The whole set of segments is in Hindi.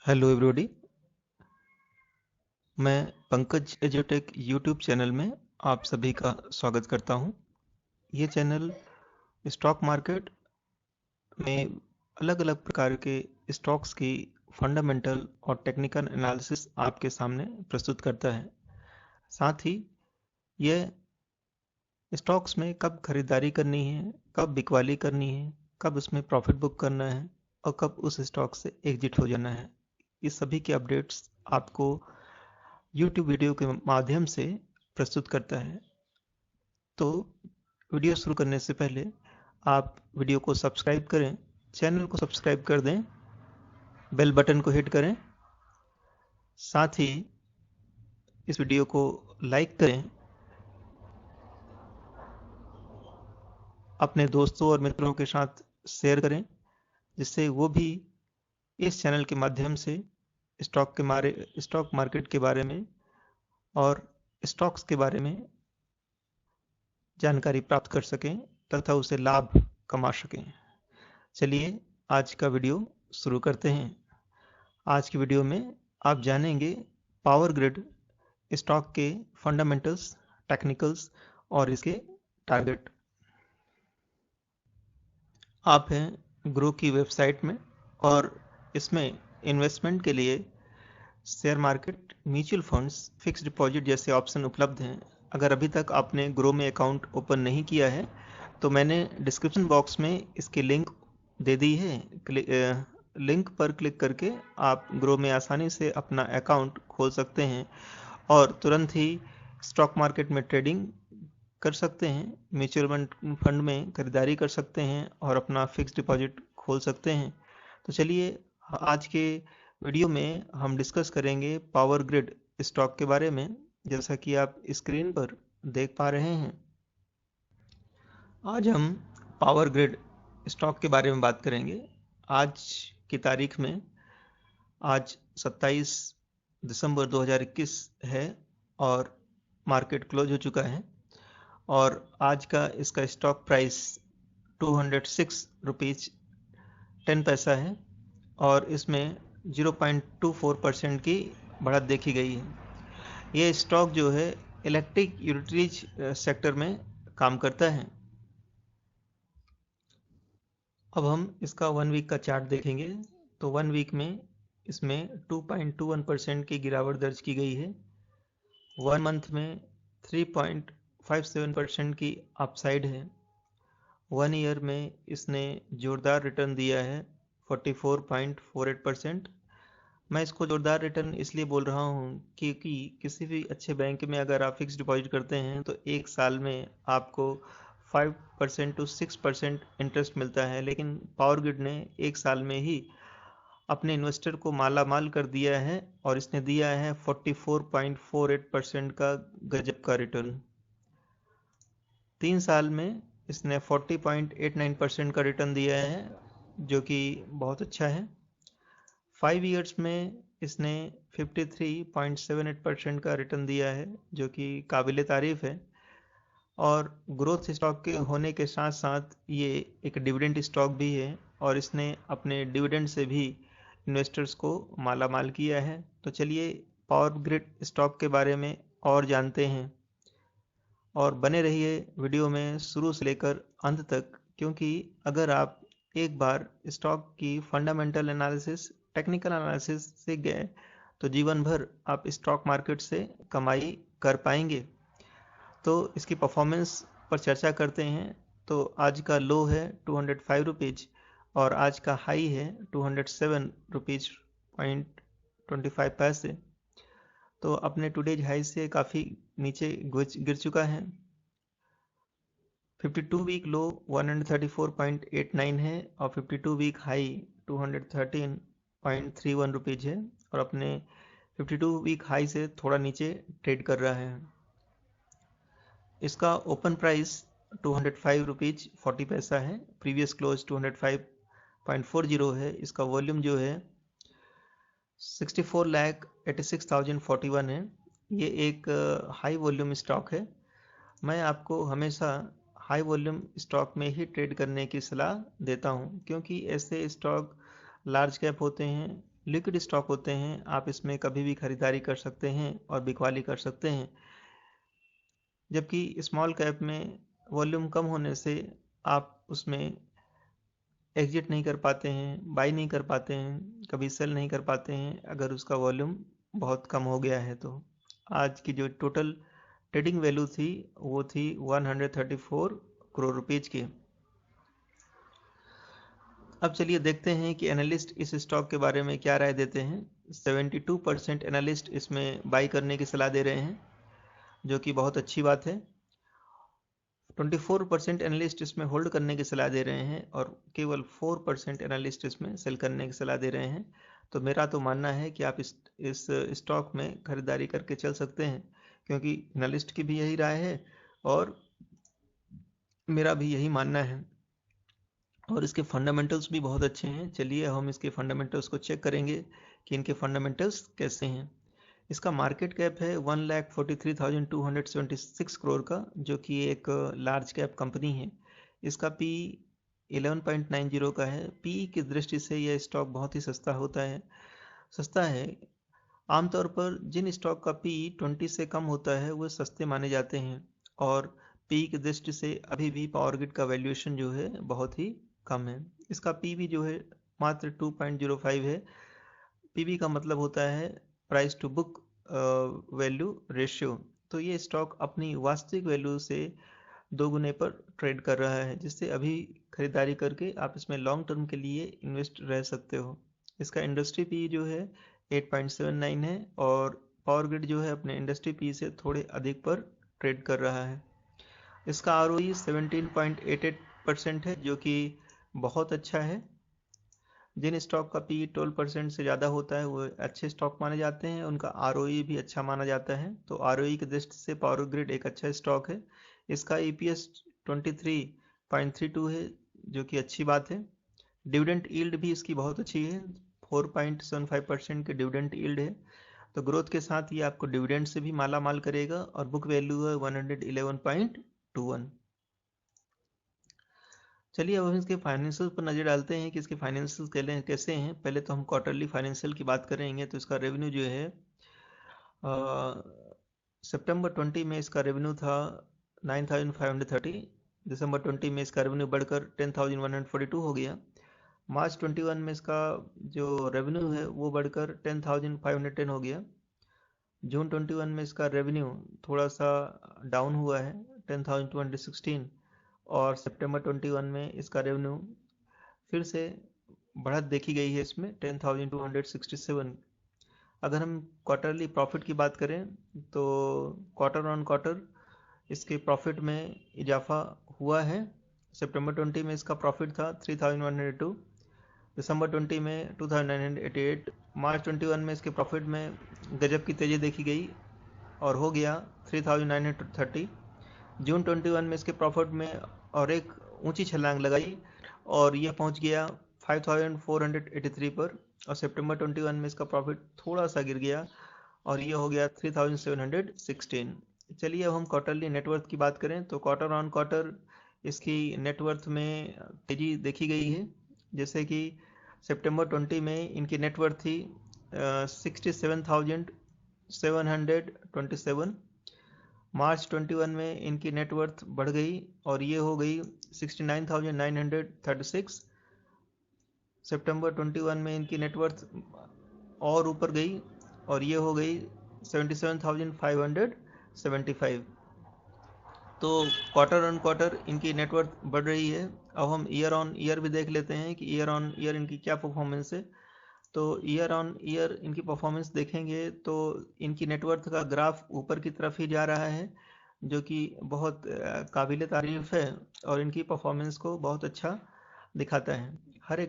Hello everybody. मैं पंकज एजुटेक यूट्यूब चैनल में आप सभी का स्वागत करता हूं। ये चैनल स्टॉक मार्केट में अलग अलग प्रकार के स्टॉक्स की फंडामेंटल और टेक्निकल एनालिसिस आपके सामने प्रस्तुत करता है। साथ ही यह स्टॉक्स में कब खरीदारी करनी है, कब बिकवाली करनी है, कब उसमें प्रॉफिट बुक करना है और कब उस स्टॉक से एग्जिट हो जाना है, इस सभी के अपडेट्स आपको YouTube वीडियो के माध्यम से प्रस्तुत करता है। तो वीडियो शुरू करने से पहले आप वीडियो को सब्सक्राइब करें, चैनल को सब्सक्राइब कर दें, बेल बटन को हिट करें, साथ ही इस वीडियो को लाइक करें, अपने दोस्तों और मित्रों के साथ शेयर करें, जिससे वो भी इस चैनल के माध्यम से स्टॉक मार्केट के बारे में और स्टॉक्स के बारे में जानकारी प्राप्त कर सकें तथा उसे लाभ कमा सकें। चलिए आज का वीडियो शुरू करते हैं। आज की वीडियो में आप जानेंगे पावर ग्रिड स्टॉक के फंडामेंटल्स, टेक्निकल्स और इसके टारगेट। आप हैं ग्रो की वेबसाइट में और इसमें इन्वेस्टमेंट के लिए share market, mutual funds, fix deposit जैसे ऑप्शन उपलब्ध हैं। अगर अभी तक आपने ग्रो में अकाउंट ओपन नहीं किया है तो मैंने डिस्क्रिप्शन बॉक्स में इसकी लिंक दे दी है। लिंक पर क्लिक करके आप ग्रो में आसानी से अपना अकाउंट खोल सकते हैं और तुरंत ही स्टॉक मार्केट में ट्रेडिंग कर सकते हैं, म्यूचुअल फंड में खरीदारी कर सकते हैं और अपना फिक्स डिपॉजिट खोल सकते हैं। तो चलिए आज के वीडियो में हम डिस्कस करेंगे पावर ग्रिड स्टॉक के बारे में। जैसा कि आप स्क्रीन पर देख पा रहे हैं, आज हम पावर ग्रिड स्टॉक के बारे में बात करेंगे। आज की तारीख में आज 27 दिसंबर 2021 है और मार्केट क्लोज हो चुका है और आज का इसका स्टॉक प्राइस 206 रुपीज 10 पैसा है और इसमें 0.24% की बढ़त देखी गई है। ये स्टॉक जो है इलेक्ट्रिक यूटिलिटीज सेक्टर में काम करता है। अब हम इसका 1 वीक का चार्ट देखेंगे तो 1 वीक में इसमें 2.21% की गिरावट दर्ज की गई है। 1 मंथ में 3.57% की अपसाइड है। 1 ईयर में इसने जोरदार रिटर्न दिया है 44.48%। मैं इसको जोरदार रिटर्न इसलिए बोल रहा हूँ क्योंकि किसी भी अच्छे बैंक में अगर आप फिक्स डिपॉजिट करते हैं तो एक साल में आपको 5% to 6% इंटरेस्ट मिलता है, लेकिन पावर ग्रिड ने एक साल में ही अपने इन्वेस्टर को माला माल कर दिया है और इसने दिया है 44.48% का गजब का रिटर्न। 3 साल में इसने 40.89% का रिटर्न दिया है, जो कि बहुत अच्छा है। 5 ईयर्स में इसने 53.78% का रिटर्न दिया है, जो कि काबिल तारीफ है। और ग्रोथ स्टॉक के होने के साथ साथ ये एक डिविडेंड स्टॉक भी है और इसने अपने डिविडेंड से भी इन्वेस्टर्स को माला माल किया है। तो चलिए पावर ग्रिड स्टॉक के बारे में और जानते हैं और बने रहिए वीडियो में शुरू से लेकर अंत तक, क्योंकि अगर आप एक बार स्टॉक की फंडामेंटल एनालिसिस, टेक्निकल एनालिसिस सीख गए तो जीवन भर आप स्टॉक मार्केट से कमाई कर पाएंगे। तो इसकी परफॉर्मेंस पर चर्चा करते हैं। तो आज का लो है 205 रुपीज और आज का हाई है 207 रुपीज पॉइंट 25 पैसे। तो अपने टुडेज हाई से काफ़ी नीचे गिर चुका है। 52 वीक लो 134.89 है और 52 वीक हाई 213.31 रुपीज है और अपने 52 वीक हाई से थोड़ा नीचे ट्रेड कर रहा है। इसका ओपन प्राइस 205 रुपीज 40 पैसा है, प्रीवियस क्लोज 205.40 है। इसका वॉल्यूम जो है 64,86,041 है। ये एक हाई वॉल्यूम स्टॉक है। मैं आपको हमेशा हाई वॉल्यूम स्टॉक में ही ट्रेड करने की सलाह देता हूं, क्योंकि ऐसे स्टॉक लार्ज कैप होते हैं लिक्विड स्टॉक होते हैं, आप इसमें कभी भी खरीदारी कर सकते हैं और बिकवाली कर सकते हैं। जबकि स्मॉल कैप में वॉल्यूम कम होने से आप उसमें एग्जिट नहीं कर पाते हैं, बाई नहीं कर पाते हैं, कभी सेल नहीं कर पाते हैं अगर उसका वॉल्यूम बहुत कम हो गया है। तो आज की जो टोटल ट्रेडिंग वैल्यू थी वो थी 134 करोड़ रुपीज की। अब चलिए देखते हैं कि एनालिस्ट इस स्टॉक के बारे में क्या राय देते हैं। 72% एनालिस्ट इसमें बाई करने की सलाह दे रहे हैं, जो कि बहुत अच्छी बात है। 24% एनालिस्ट इसमें होल्ड करने की सलाह दे रहे हैं और केवल 4% एनालिस्ट इसमें सेल करने की सलाह दे रहे हैं। तो मेरा तो मानना है कि आप इस स्टॉक में खरीदारी करके चल सकते हैं, क्योंकि एनालिस्ट की भी यही राय है और मेरा भी यही मानना है, और इसके फंडामेंटल्स भी बहुत अच्छे हैं। चलिए हम इसके फंडामेंटल्स को चेक करेंगे कि इनके फंडामेंटल्स कैसे हैं। इसका मार्केट कैप है 1,43,276 करोड़ का, जो कि एक लार्ज कैप कंपनी है। इसका पी 11.90 का है। पी की दृष्टि से यह स्टॉक बहुत ही सस्ता है। आमतौर पर जिन स्टॉक का पी 20 से कम होता है वो सस्ते माने जाते हैं, और पी की दृष्टि से अभी भी पावर ग्रिड का वैल्यूएशन जो है बहुत ही कम है। इसका पीबी जो है मात्र 2.05 है। पीबी का मतलब होता है price to book value ratio. तो ये स्टॉक अपनी वास्तविक वैल्यू से 2 गुने पर ट्रेड कर रहा है, जिससे अभी खरीदारी करके आप इसमें लॉन्ग टर्म के लिए इन्वेस्ट रह सकते हो। इसका इंडस्ट्री पी जो है 8.79 है, और पावर ग्रिड जो है अपने इंडस्ट्री पी से थोड़े अधिक पर ट्रेड कर रहा है। इसका आरओई 17.88% है, जो कि बहुत अच्छा है। जिन स्टॉक का पी 12% से ज़्यादा होता है वो अच्छे स्टॉक माने जाते हैं, उनका आरओई भी अच्छा माना जाता है। तो आरओई की दृष्टि से पावर ग्रिड एक अच्छा स्टॉक है। इसका ईपीएस 23.32 है, जो कि अच्छी बात है। डिविडेंड यील्ड भी इसकी बहुत अच्छी है, 4.75% की डिविडेंड यील्ड है। तो ग्रोथ के साथ ये आपको डिविडेंड से भी माला माल करेगा, और बुक वैल्यू है 111.21। चलिए अब हम इसके फाइनेंशियल पर नज़र डालते हैं कि इसके फाइनेंशियल कैसे हैं। पहले तो हम क्वार्टरली फाइनेंशियल की बात करेंगे। तो इसका रेवेन्यू जो है सितंबर 20 में इसका रेवेन्यू था 9,530। दिसंबर 20 में इसका रेवेन्यू बढ़कर 10,142 हो गया। मार्च 21 में इसका जो रेवेन्यू है वो बढ़कर 10,510 हो गया। जून 21 में इसका रेवेन्यू थोड़ा सा डाउन हुआ है, 10,216। और सितंबर 21 में इसका रेवेन्यू फिर से बढ़त देखी गई है इसमें 10,267। अगर हम क्वार्टरली प्रॉफिट की बात करें तो क्वार्टर ऑन क्वार्टर इसके प्रॉफिट में इजाफा हुआ है। सितंबर 20 में इसका प्रॉफिट था 3,102, दिसंबर 20 में 2,988, मार्च 21 में इसके प्रॉफिट में गजब की तेज़ी देखी गई और हो गया 3,930। जून 21 में इसके प्रॉफिट में और एक ऊंची छलांग लगाई और यह पहुंच गया 5,483 पर। और सितंबर 21 में इसका प्रॉफिट थोड़ा सा गिर गया और ये हो गया 3,716। चलिए अब हम क्वार्टरली नेटवर्थ की बात करें तो क्वार्टर ऑन क्वार्टर इसकी नेटवर्थ में तेजी देखी गई है। जैसे कि सितंबर 20 में इनकी नेटवर्थ थी 67,727। मार्च 21 में इनकी नेटवर्थ बढ़ गई और ये हो गई 69,936। सितंबर 21 में इनकी नेटवर्थ और ऊपर गई और ये हो गई 77,575। तो क्वार्टर ऑन क्वार्टर इनकी नेटवर्थ बढ़ रही है। अब हम ईयर ऑन ईयर भी देख लेते हैं कि ईयर ऑन ईयर इनकी क्या परफॉर्मेंस है। तो ईयर ऑन ईयर इनकी परफॉर्मेंस देखेंगे तो इनकी नेटवर्थ का ग्राफ ऊपर की तरफ ही जा रहा है, जो कि बहुत काबिल तारीफ है और इनकी परफॉर्मेंस को बहुत अच्छा दिखाता है। हर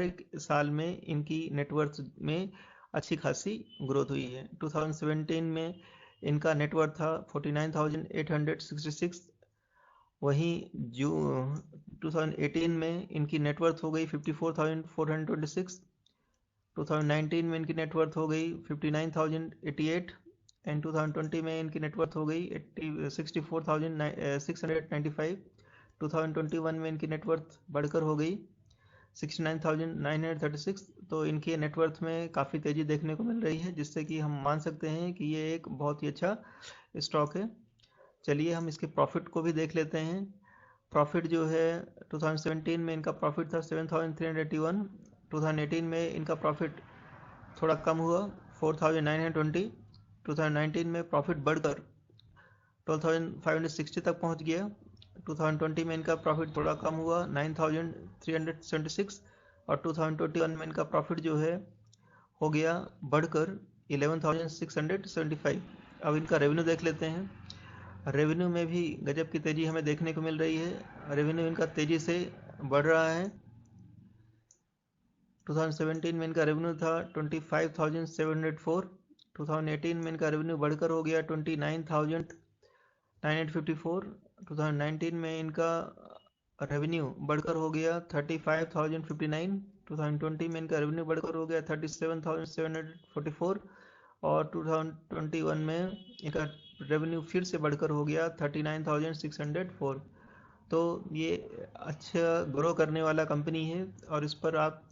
एक साल में इनकी नेटवर्थ में अच्छी खासी ग्रोथ हुई है। 2017 में इनका नेटवर्थ था 49,866। वहीं जो 2018 में इनकी नेटवर्थ हो गई 54,426। 2019 में इनकी नेटवर्थ हो गई 59,088 एंड 2020 में इनकी नेटवर्थ हो गई 64,695। 2021 में इनकी नेटवर्थ बढ़कर हो गई 69,936। तो इनके नेटवर्थ में काफ़ी तेज़ी देखने को मिल रही है, जिससे कि हम मान सकते हैं कि ये एक बहुत ही अच्छा स्टॉक है। चलिए हम इसके प्रॉफिट को भी देख लेते हैं। प्रॉफिट जो है 2017 में इनका प्रॉफिट था 7,381। 2018 में इनका प्रॉफिट थोड़ा कम हुआ 4,920। 2019 में प्रॉफिट बढ़कर 12,560 तक पहुंच गया। 2020 में इनका प्रॉफिट थोड़ा कम हुआ 9,376। और 2021 में इनका प्रॉफिट जो है हो गया बढ़कर 11,675। अब इनका रेवेन्यू देख लेते हैं। रेवेन्यू में भी गजब की तेज़ी हमें देखने को मिल रही है। रेवेन्यू इनका तेज़ी से बढ़ रहा है। 2017 में इनका रेवेन्यू था 25,704। 2018 में इनका रेवेन्यू बढ़कर हो गया 29,954। 2019 में इनका रेवेन्यू बढ़कर हो गया 35,059। 2020 में इनका रेवेन्यू बढ़कर हो गया 37,744। और 2021 में इनका रेवेन्यू फिर से बढ़कर हो गया 39,604। तो ये अच्छा ग्रो करने वाला कंपनी है और इस पर आप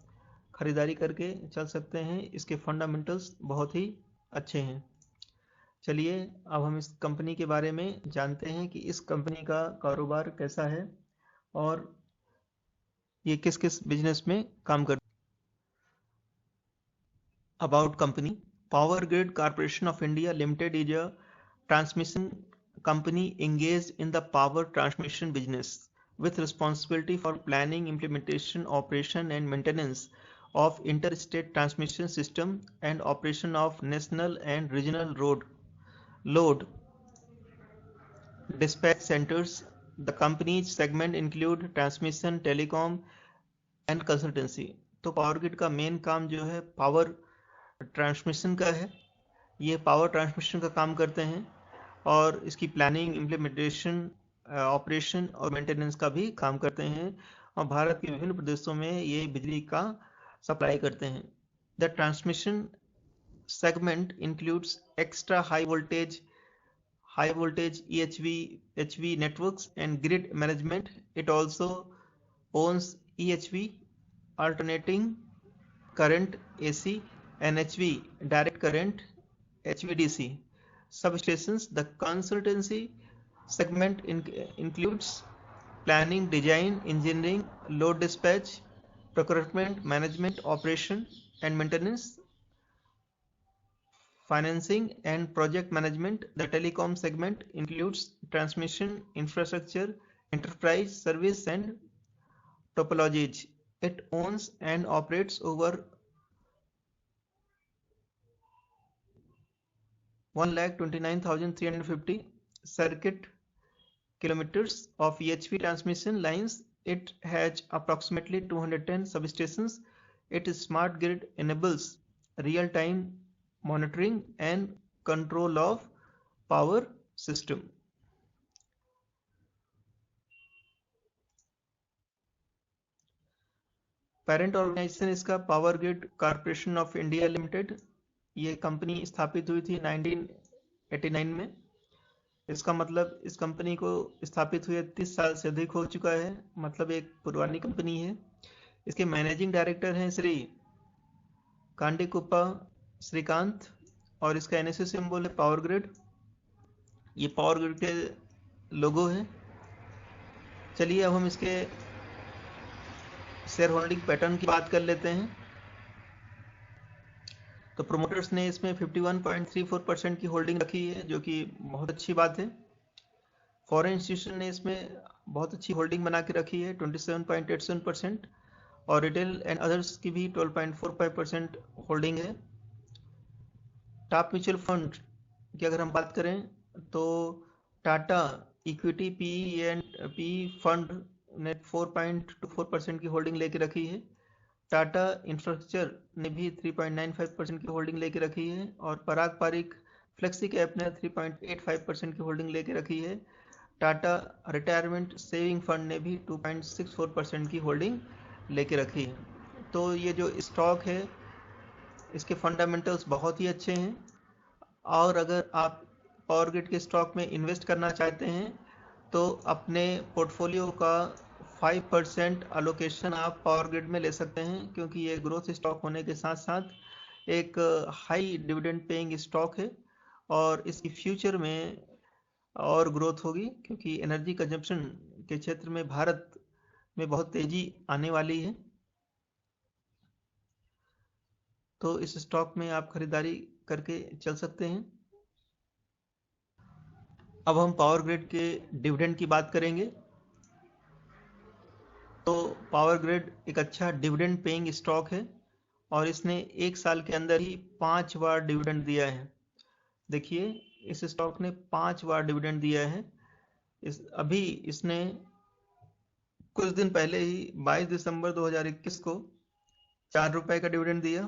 खरीदारी करके चल सकते हैं। इसके फंडामेंटल्स बहुत ही अच्छे हैं। चलिए अब हम इस कंपनी के बारे में जानते हैं कि इस कंपनी का कारोबार कैसा है और ये किस किस बिजनेस में काम करती है। About company. Power grid corporation of India limited is a transmission company engaged in the power transmission business with responsibility for planning, implementation, operation and maintenance of interstate transmission system and operation of national and regional load dispatch centers. The company's segment include transmission, telecom and consultancy. तो पावर ग्रिड का मेन काम जो है पावर ट्रांसमिशन का है। ये पावर ट्रांसमिशन का काम करते हैं और इसकी प्लानिंग, इम्प्लीमेंटेशन, ऑपरेशन और मेंटेनेंस का भी काम करते हैं और भारत के विभिन्न प्रदेशों में ये बिजली का सप्लाई करते हैं। The transmission segment includes extra high voltage EHV networks and grid management. It also owns EHV, alternating current AC, and HV, direct current HVDC substations. The consultancy segment includes planning, design, engineering, load dispatch, procurement, management, operation and maintenance, financing and project management. The telecom segment includes transmission, infrastructure, enterprise service and topologies. It owns and operates over 1,29,350 circuit kilometers of EHV transmission lines. It has approximately 210 substations. Its smart grid enables real-time monitoring and control of power system. Parent organisation इसका power grid corporation of India limited. ये कंपनी स्थापित हुई थी 1989 में। इसका मतलब इस कंपनी को स्थापित हुए 30 साल से अधिक हो चुका है, मतलब एक पुरानी कंपनी है। इसके मैनेजिंग डायरेक्टर हैं श्री कांडीकुप्पा श्रीकांत और इसका एनएससी सिंबल है पावर ग्रिड। ये पावर ग्रिड के लोगो है। चलिए अब हम इसके शेयर होल्डिंग पैटर्न की बात कर लेते हैं। तो प्रोमोटर्स ने इसमें 51.34% की होल्डिंग रखी है, जो कि बहुत अच्छी बात है। फॉरेन इंस्टीट्यूशन ने इसमें बहुत अच्छी होल्डिंग बना के रखी है 27.87%, और रिटेल एंड अदर्स की भी 12.45% होल्डिंग है। टॉप म्यूचुअल फंड की अगर हम बात करें तो टाटा इक्विटी पी फंड ने 4.24% की होल्डिंग लेके रखी है। टाटा इंफ्रास्ट्रक्चर ने भी 3.95% की होल्डिंग लेके रखी है और पराग पारिक फ्लेक्सी कैप ने 3.85% की होल्डिंग लेके रखी है। टाटा रिटायरमेंट सेविंग फंड ने भी 2.64% की होल्डिंग लेके रखी है। तो ये जो स्टॉक है इसके फंडामेंटल्स बहुत ही अच्छे हैं, और अगर आप पावर ग्रिड के स्टॉक में इन्वेस्ट करना चाहते हैं तो अपने पोर्टफोलियो का 5% अलोकेशन आप पावर ग्रिड में ले सकते हैं, क्योंकि ये ग्रोथ स्टॉक होने के साथ साथ एक हाई डिविडेंड पेइंग स्टॉक है और इसकी फ्यूचर में और ग्रोथ होगी, क्योंकि एनर्जी कंजप्शन के क्षेत्र में भारत में बहुत तेजी आने वाली है। तो इस स्टॉक में आप खरीदारी करके चल सकते हैं। अब हम पावर ग्रिड के डिविडेंड की बात करेंगे। तो पावर ग्रिड एक अच्छा डिविडेंड पेइंग स्टॉक है और इसने एक साल के अंदर ही 5 बार डिविडेंड दिया है। देखिए, इस स्टॉक ने 5 बार डिविडेंड दिया है। अभी इसने कुछ दिन पहले ही 22 दिसंबर 2021 को 4 रुपए का डिविडेंड दिया।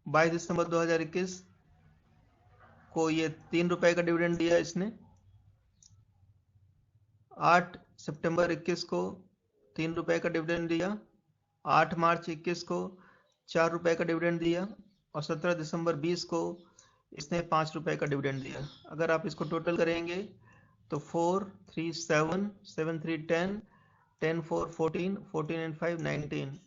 22 दिसंबर 2021 को ये 3 रुपए का डिविडेंड दिया इसने। 8 सितंबर 21 को 3 रुपए का डिविडेंड दिया। 8 मार्च 21 को 4 रुपए का डिविडेंड दिया और 17 दिसंबर 20 को इसने 5 रुपए का डिविडेंड दिया। अगर आप इसको टोटल करेंगे तो 4, 3, 7, 7, 3, 10, 10, 4, 14, 14 and 5, 19।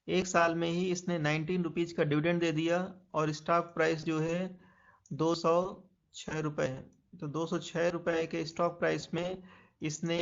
एक साल में ही इसने 19 रुपीज का डिविडेंड दे दिया और स्टॉक प्राइस जो है 206 रुपए है। तो 206 रुपए के स्टॉक प्राइस में इसने